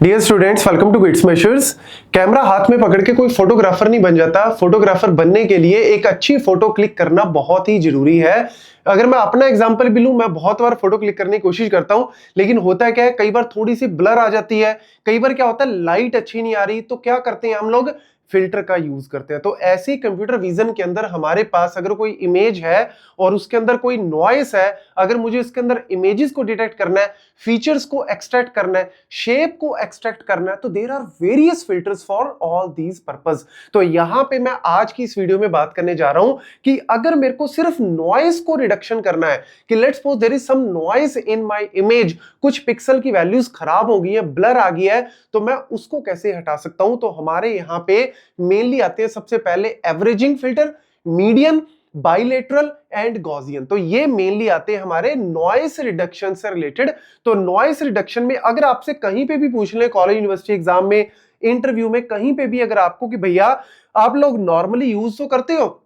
Dear students, welcome to bits measures. Camera हाथ में पकड़ के कोई फोटोग्राफर नहीं बन जाता। फोटोग्राफर बनने के लिए एक अच्छी फोटो क्लिक करना बहुत ही जरूरी है। अगर मैं अपना एग्जांपल भी लूं, मैं बहुत बार फोटो क्लिक करने की कोशिश करता हूं, लेकिन होता क्या है, कई बार थोड़ी सी ब्लर आ जाती है, कई बार क्या होता है लाइट अच्छी नहीं आ रही, तो क्या करते हैं हम लोग, फिल्टर का यूज करते हैं। तो ऐसे ही कंप्यूटर विजन के अंदर हमारे पास अगर कोई इमेज है और उसके अंदर कोई नॉइस है, अगर मुझे इसके अंदर इमेजेस को डिटेक्ट करना है, फीचर्स को एक्सट्रैक्ट करना है, शेप को एक्सट्रैक्ट करना है, तो there are various filters for all these purpose. तो यहां पे मैं आज की इस वीडियो में बात करने जा रहा हूं कि अगर मेरे को सिर्फ नॉइस को रिडक्शन करना है, कि let's suppose there is some noise in my image, कुछ पिक्सल की वैल्यूज खराब हो गई है, ब्लर आ गई है, तो मैं उसको कैसे हटा सकता हूं। तो हमारे यहां पे मेनली आते हैं सबसे पहले averaging filter, median, bilateral and Gaussian. तो ये मेनली आते हैं हमारे नॉइस रिडक्शन से रिलेटेड। तो नॉइस रिडक्शन में अगर आपसे कहीं पे भी पूछ ले, कॉलेज यूनिवर्सिटी एग्जाम में, इंटरव्यू में, कहीं पे भी अगर आपको कि भैया आप लोग नॉर्मली यूज तो करते हो,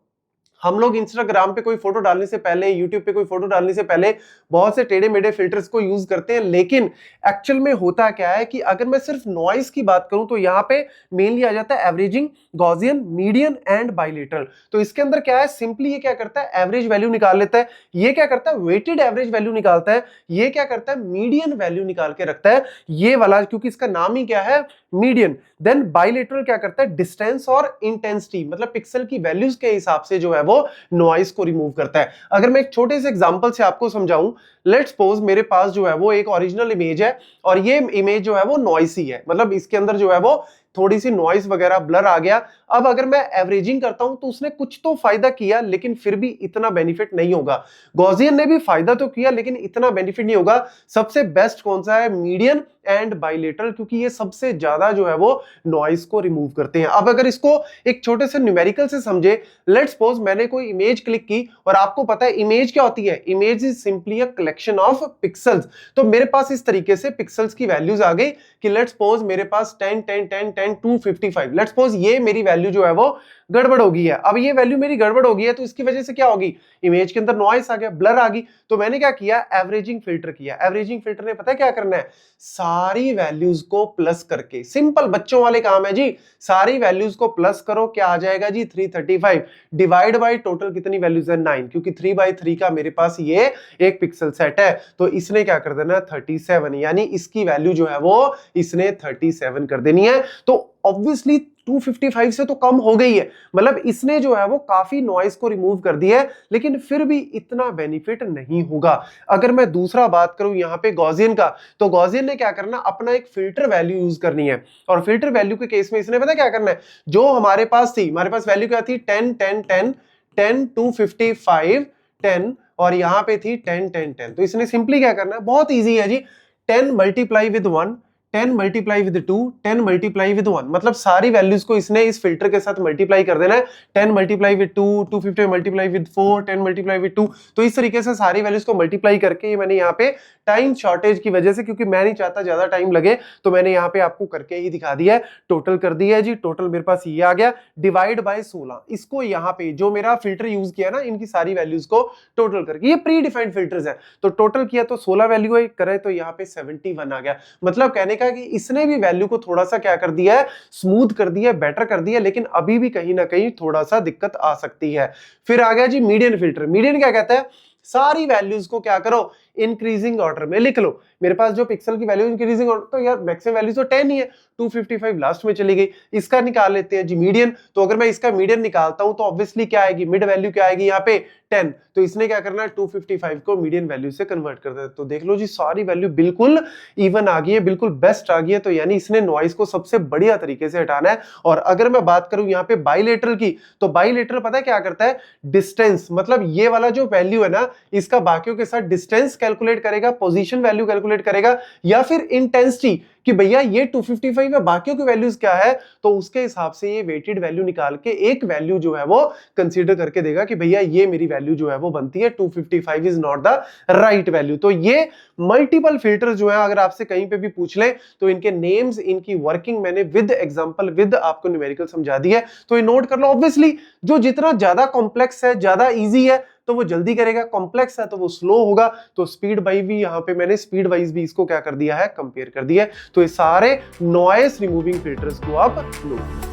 हम लोग इंस्टाग्राम पे कोई फोटो डालने से पहले, यूट्यूब पे कोई फोटो डालने से पहले बहुत से टेढ़े मेढ़े फिल्टर्स को यूज करते हैं, लेकिन एक्चुअल में होता क्या है कि अगर मैं सिर्फ नॉइस की बात करूं तो यहां पे मेनली आ जाता है averaging, Gaussian, median and bilateral. तो इसके अंदर क्या है, सिंपली ये क्या करता है, एवरेज वैल्यू निकाल लेता है, ये क्या करता है, वेटेड एवरेज वैल्यू निकालता है, ये क्या करता है, मीडियन वैल्यू निकाल के रखता है, ये वाला, क्योंकि इसका नाम ही क्या है, मीडियन। देन बाइलेटरल क्या करता है, डिस्टेंस और इंटेंसिटी, मतलब पिक्सल की वैल्यूज के हिसाब से जो है वो नॉइस को रिमूव करता है। अगर मैं एक छोटे से एग्जांपल से आपको समझाऊं, लेट्स सपोज मेरे पास जो है वो एक ओरिजिनल इमेज है और ये इमेज जो है वो नॉइसी है, मतलब इसके अंदर जो है वो थोड़ी सी नॉइस वगैरह ब्लर आ गया। अब अगर मैं एवरेजिंग करता हूं तो उसने कुछ तो फायदा किया, लेकिन फिर भी इतना बेनिफिट नहीं होगा। गॉसियन ने भी फायदा तो किया, लेकिन इतना बेनिफिट नहीं होगा। सबसे बेस्ट कौन सा है, मीडियन एंड बाइलेटरल, क्योंकि ये सबसे ज्यादा जो है वो नॉइस को रिमूव करते हैं। अब अगर इसको एक छोटे से न्यूमेरिकल से समझे, लेट्स सपोज मैंने कोई इमेज क्लिक की और आपको पता है इमेज क्या होती है, image is simply a collection of pixels. तो मेरे पास इस तरीके से पिक्सल्स की वैल्यूज आ गई कि लेट्स सपोज मेरे पास 10 10 10 10 255, लेट्स सपोज ये मेरी वैल्यू जो है वो गड़बड़ हो गई है। अब ये वैल्यू मेरी गड़बड़ हो गई है, तो इसकी वजह से क्या होगी, इमेज के अंदर नॉइस आ गया, ब्लर आ गई। तो मैंने क्या किया, एवरेजिंग फिल्टर किया। एवरेजिंग फिल्टर ने पता है क्या करना है, सारी वैल्यूज को प्लस करके, सिंपल बच्चों वाले काम है जी, सारी वैल्यूज को प्लस करो, क्या आ जाएगा जी 335, डिवाइड बाय टोटल कितनी वैल्यूज है 9, क्योंकि 3/3 का मेरे पास ये एक पिक्सल सेट है, तो इसने क्या कर देना 37, यानी इसकी वैल्यू जो है वो इसने 37 कर देनी है। तो ऑब्वियसली 255 से तो कम हो गई है, मतलब इसने जो है वो काफी नॉइस को रिमूव कर दिया है, लेकिन फिर भी इतना बेनिफिट नहीं होगा। अगर मैं दूसरा बात करूं यहां पे गॉसियन का, तो गॉसियन ने क्या करना, अपना एक फिल्टर वैल्यू यूज करनी है, और फिल्टर वैल्यू के केस में इसने पता क्या करना है, जो हमारे पास थी, हमारे पास वैल्यू क्या थी, 10 10 10 10 255 10, और यहां पे थी 10 10 10, तो इसने सिंपली क्या करना है, बहुत ईजी है जी, 10 multiply with 1, 10 multiply with 2, 10 multiply with 1, मतलब सारी वैल्यूज को इसने इस फिल्टर के साथ मल्टीप्लाई कर देना है। 10 multiply with 2, 250 multiply with 4, 10 multiply with 2, तो इस तरीके से सारी वैल्यूज को मल्टीप्लाई करके, ये मैंने यहाँ पे टाइम शॉर्टेज की वजह से, क्योंकि मैं नहीं चाहता ज्यादा टाइम लगे, तो मैंने यहाँ पे आपको करके ही दिखा दिया है, टोटल कर दिया है जी। टोटल मेरे पास ये आ गया, डिवाइड बाय 16, इसको यहाँ पे जो मेरा फिल्टर यूज किया ना, इनकी सारी वैल्यूज को टोटल करके, ये प्री डिफाइंड फिल्टर्स है, तो टोटल किया तो 16 वैल्यू है, करे तो यहाँ पे 71 आ गया। मतलब कहने का कि इसने भी वैल्यू को थोड़ा सा क्या कर दिया है, स्मूथ कर दिया है, बेटर कर दिया है, लेकिन अभी भी कहीं ना कहीं थोड़ा सा दिक्कत आ सकती है। फिर आ गया जी मीडियन फिल्टर। मीडियन क्या कहता है, सारी वैल्यूज को क्या करो, इंक्रीजिंग ऑर्डर में लिख लो। मेरे पास जो पिक्सल की वैल्यू इंक्रीजिंग ऑर्डर, तो यार मैक्सिमम वैल्यू तो 10 ही है, 255 लास्ट में चली गई, इसका निकाल लेते हैं जी मीडियन। तो अगर मैं इसका मीडियन निकालता हूं तो ऑब्वियसली क्या आएगी, मिड वैल्यू क्या आएगी यहाँ पे 10, तो इसने क्या करना है, 255 को मीडियन वैल्यू से कन्वर्ट कर देते। तो देख लो जी, सारी वैल्यू बिल्कुल इवन आ गई है, बिल्कुल बेस्ट आ गई है, तो यानी इसने नॉइस को सबसे बढ़िया तरीके से हटाना है। और अगर मैं बात करूं यहाँ पे बाइलेटरल की, तो बाइलेटरल पता है क्या करता है, डिस्टेंस, मतलब ये वाला जो वैल्यू है ना, इसका बाकियों के साथ डिस्टेंस कैलकुलेट करेगा, पोजीशन वैल्यू कैलकुलेट करेगा, या फिर इंटेंसिटी, कि भैया ये 255 है, बाकियों की वैल्यूज क्या है, तो उसके हिसाब से ये वेटेड वैल्यू निकाल के एक वैल्यू जो है वो कंसीडर करके देगा कि भैया ये मेरी वैल्यू जो है वो बनती है 255 is not the right value. तो ये मल्टीपल फिल्टर जो है, अगर आपसे कहीं पे भी पूछ ले तो इनके नेम्स, इनकी वर्किंग मैंने विद एग्जांपल, विद आपको न्यूमेरिकल समझा दी है, तो ये नोट कर लो। ऑब्वियसली जो जितना ज्यादा कॉम्प्लेक्स है, ज्यादा इजी है, तो वो जल्दी करेगा, कॉम्प्लेक्स है तो वो स्लो होगा। तो स्पीड वाइज भी यहाँ पे मैंने स्पीड वाइज भी इसको क्या कर दिया है, कंपेयर कर दिया है। तो ये सारे नॉइस रिमूविंग फिल्टर्स को आप लो।